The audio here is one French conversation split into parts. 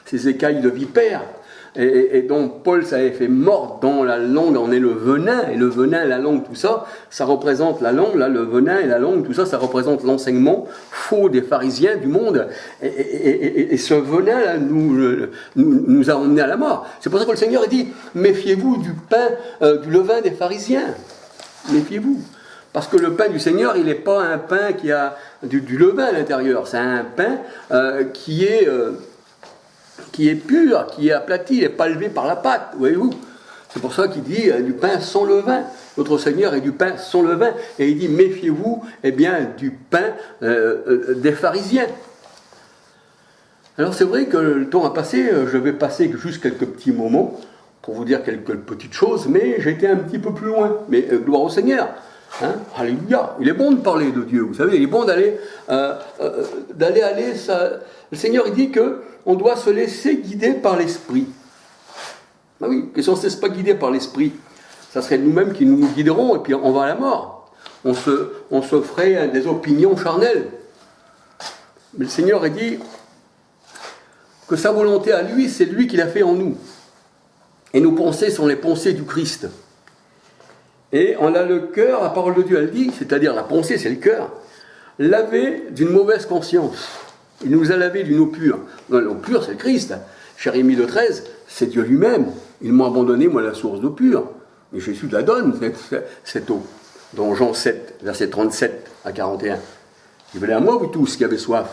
ces écailles de vipère, et donc Paul s'avait fait mordre dans la langue en est le venin, et le venin, la langue, tout ça, ça représente la langue, là, le venin et la langue, tout ça, ça représente l'enseignement faux des pharisiens du monde, et ce venin là nous a emmenés à la mort. C'est pour ça que le Seigneur dit, méfiez-vous du pain, du levain des pharisiens, méfiez-vous. Parce que le pain du Seigneur, il n'est pas un pain qui a du levain à l'intérieur, c'est un pain qui est pur, qui est aplati, il n'est pas levé par la pâte, voyez-vous. C'est pour ça qu'il dit du pain sans levain. Notre Seigneur est du pain sans levain. Et il dit, méfiez-vous du pain des pharisiens. Alors c'est vrai que le temps a passé, je vais passer juste quelques petits moments pour vous dire quelques petites choses, mais j'ai été un petit peu plus loin. Mais gloire au Seigneur. Hein, alléluia. Il est bon de parler de Dieu, vous savez, il est bon d'aller. Le Seigneur il dit qu'on doit se laisser guider par l'Esprit. Ben oui, que si on ne se laisse pas guider par l'Esprit, ça serait nous-mêmes qui nous guiderons et puis on va à la mort. On se ferait des opinions charnelles. Mais le Seigneur a dit que sa volonté à lui, c'est lui qui l'a fait en nous. Et nos pensées sont les pensées du Christ. Et on a le cœur, la parole de Dieu, elle dit, c'est-à-dire la pensée, c'est le cœur, lavé d'une mauvaise conscience. Il nous a lavé d'une eau pure. L'eau pure, c'est le Christ. Jérémie 2,13, c'est Dieu lui-même. Ils m'ont abandonné, moi, la source d'eau pure. Mais Jésus la donne, cette eau. Dans Jean 7, versets 37 à 41. Il venez à moi, vous tous qui avez soif.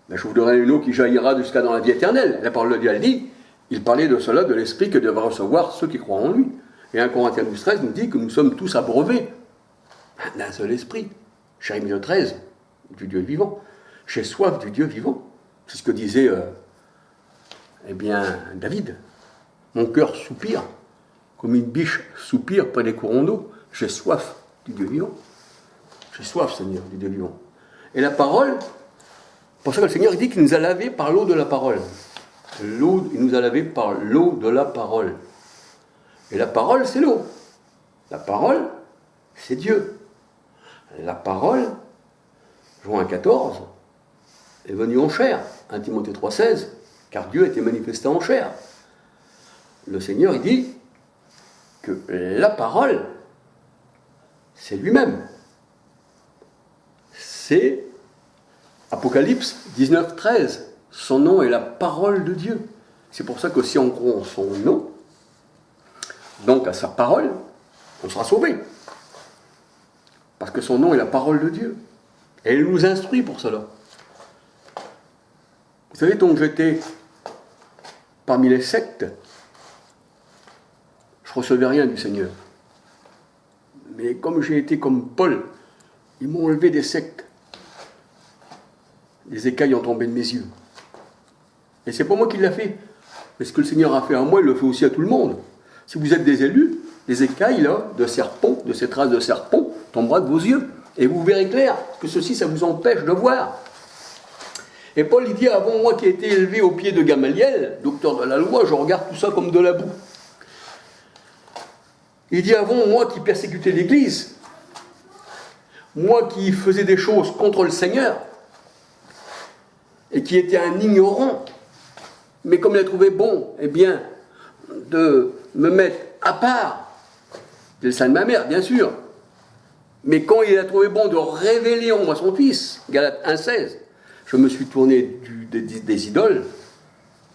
Ben, je vous donnerai une eau qui jaillira jusqu'à dans la vie éternelle. La parole de Dieu, elle dit, il parlait de cela, de l'esprit que devraient recevoir ceux qui croient en lui. Et 1 Corinthiens 12,13 nous dit que nous sommes tous abreuvés d'un seul esprit. Jérémie 2,13, du Dieu vivant. J'ai soif du Dieu vivant. C'est ce que disait David. Mon cœur soupire, comme une biche soupire près des courants d'eau. J'ai soif du Dieu vivant. J'ai soif, Seigneur, du Dieu vivant. Et la parole, pour ça que le Seigneur dit qu'il nous a lavés par l'eau de la parole. Il nous a lavés par l'eau de la parole. Et la parole, c'est l'eau. La parole, c'est Dieu. La parole, Jean 1,14, est venue en chair. 1 Timothée 3,16, car Dieu a été manifesté en chair. Le Seigneur, il dit que la parole, c'est lui-même. C'est Apocalypse 19,13. Son nom est la parole de Dieu. C'est pour ça que si on croit en son nom, donc à sa parole, on sera sauvé. Parce que son nom est la parole de Dieu. Et il nous instruit pour cela. Vous savez, donc j'étais parmi les sectes, je ne recevais rien du Seigneur. Mais comme j'ai été comme Paul, ils m'ont enlevé des sectes. Les écailles ont tombé de mes yeux. Et c'est pas moi qui l'ai fait. Mais ce que le Seigneur a fait à moi, il le fait aussi à tout le monde. Si vous êtes des élus, les écailles là, de serpent, de ces traces de serpent, tombera de vos yeux. Et vous verrez clair que ceci, ça vous empêche de voir. Et Paul, il dit, avant moi qui ai été élevé au pied de Gamaliel, docteur de la loi, je regarde tout ça comme de la boue. Il dit, avant moi qui persécutais l'Église, moi qui faisais des choses contre le Seigneur, et qui était un ignorant, mais comme il a trouvé bon, de me mettre à part, c'est le sein de ma mère, bien sûr, mais quand il a trouvé bon de révéler en moi son Fils, Galates 1,16, je me suis tourné des idoles,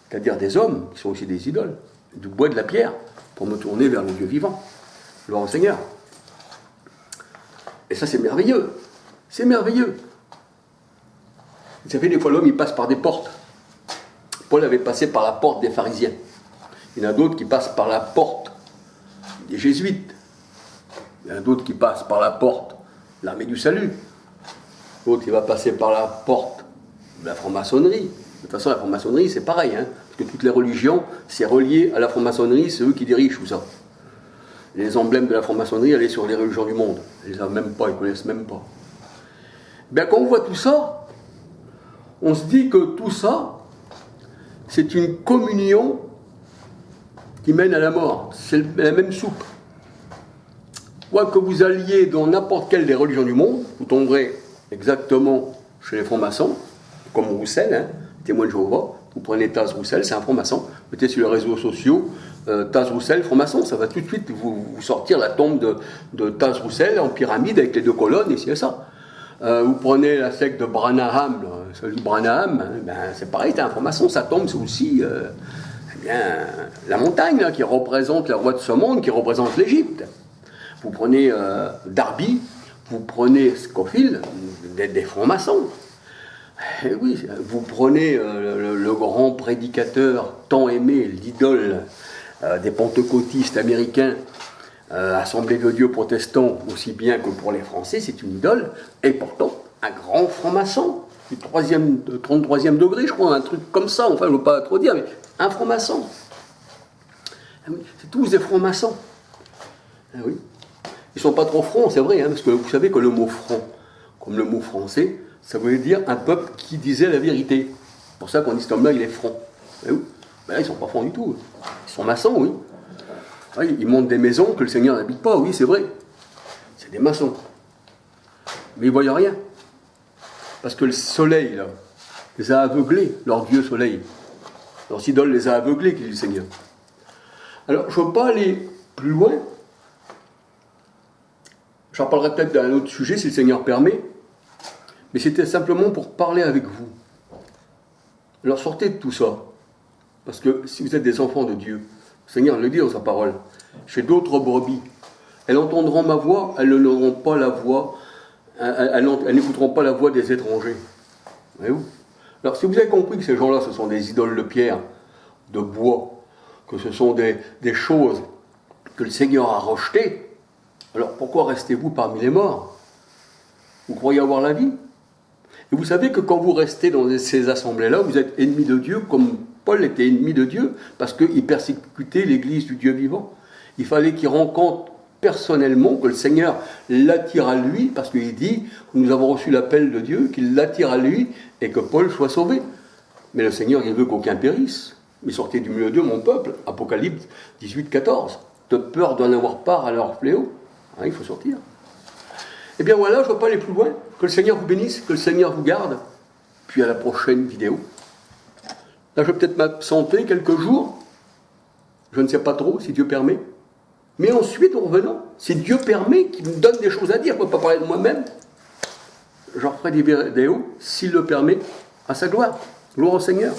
c'est-à-dire des hommes, qui sont aussi des idoles, du bois et de la pierre, pour me tourner vers le Dieu vivant. Gloire au Seigneur. Et ça, c'est merveilleux. C'est merveilleux. Vous savez, des fois, l'homme, il passe par des portes. Paul avait passé par la porte des pharisiens. Il y en a d'autres qui passent par la porte des jésuites. Il y en a d'autres qui passent par la porte de l'armée du salut. L'autre, il va passer par la porte de la franc-maçonnerie. De toute façon, la franc-maçonnerie, c'est pareil. Parce que toutes les religions, c'est relié à la franc-maçonnerie, c'est eux qui dirigent tout ça. Les emblèmes de la franc-maçonnerie, elle est sur les religions du monde. Ils ne savent même pas, ils ne connaissent même pas. Quand on voit tout ça, on se dit que tout ça, c'est une communion qui mène à la mort. C'est la même soupe. Quoi que vous alliez dans n'importe quelle des religions du monde, vous tomberez exactement chez les francs-maçons, comme Roussel, témoin de Jéhovah, Vous prenez Taz Roussel, c'est un franc-maçon. Vous mettez sur les réseaux sociaux Taz Roussel, franc-maçon, ça va tout de suite vous sortir la tombe de Taz Roussel en pyramide avec les deux colonnes, ici et ça. Vous prenez la secte de Branham, celui de Branham, ben, c'est pareil, c'est un franc-maçon, ça tombe, c'est aussi eh bien, la montagne là, qui représente le roi de ce monde, qui représente l'Égypte. Vous prenez Darby, vous prenez Scofield, des francs-maçons. Et oui, vous prenez le grand prédicateur tant aimé, l'idole des pentecôtistes américains, Assemblée de Dieu protestants, aussi bien que pour les Français, c'est une idole, et pourtant un grand franc-maçon, du 33e degré, je crois, un truc comme ça, enfin je ne veux pas trop dire, mais un franc-maçon. Ah oui, c'est tous des francs-maçons. Ah oui. Ils ne sont pas trop francs, c'est vrai, hein, parce que vous savez que le mot franc, comme le mot français, ça voulait dire un peuple qui disait la vérité. C'est pour ça qu'on dit cet homme-là, il est franc. Ah oui. Ben là, ils ne sont pas francs du tout. Ils sont maçons, oui. Oui, ils montent des maisons que le Seigneur n'habite pas, oui, c'est vrai. C'est des maçons. Mais ils ne voient rien. Parce que le soleil, là, les a aveuglés, leur Dieu soleil. Leur idole les a aveuglés, qui dit le Seigneur. Alors, je ne veux pas aller plus loin. J'en parlerai peut-être d'un autre sujet, si le Seigneur permet. Mais c'était simplement pour parler avec vous. Alors, sortez de tout ça. Parce que si vous êtes des enfants de Dieu, le Seigneur le dit dans sa parole, j'ai d'autres brebis. Elles entendront ma voix, elles n'auront pas la voix, elles n'écouteront pas la voix des étrangers. Voyez-vous ? Alors, si vous avez compris que ces gens-là, ce sont des idoles de pierre, de bois, que ce sont des choses que le Seigneur a rejetées, alors pourquoi restez-vous parmi les morts ? Vous croyez avoir la vie ? Et vous savez que quand vous restez dans ces assemblées-là, vous êtes ennemis de Dieu, comme Paul était ennemi de Dieu, parce qu'il persécutait l'Église du Dieu vivant. Il fallait qu'il rencontre personnellement, que le Seigneur l'attire à lui, parce qu'il dit, nous avons reçu l'appel de Dieu, qu'il l'attire à lui, et que Paul soit sauvé. Mais le Seigneur, il veut qu'aucun périsse. Mais sortez du milieu d'eux, mon peuple, Apocalypse 18, 14, de peur d'en avoir part à leur fléau. Hein, il faut sortir. Eh bien voilà, je ne veux pas aller plus loin. Que le Seigneur vous bénisse, que le Seigneur vous garde. Puis à la prochaine vidéo. Là, je vais peut-être m'absenter quelques jours. Je ne sais pas trop, si Dieu permet. Mais ensuite, en revenant, si Dieu permet, qu'il me donne des choses à dire, je ne peux pas parler de moi-même, j'en ferai des vidéos, s'il le permet, à sa gloire. Gloire au Seigneur.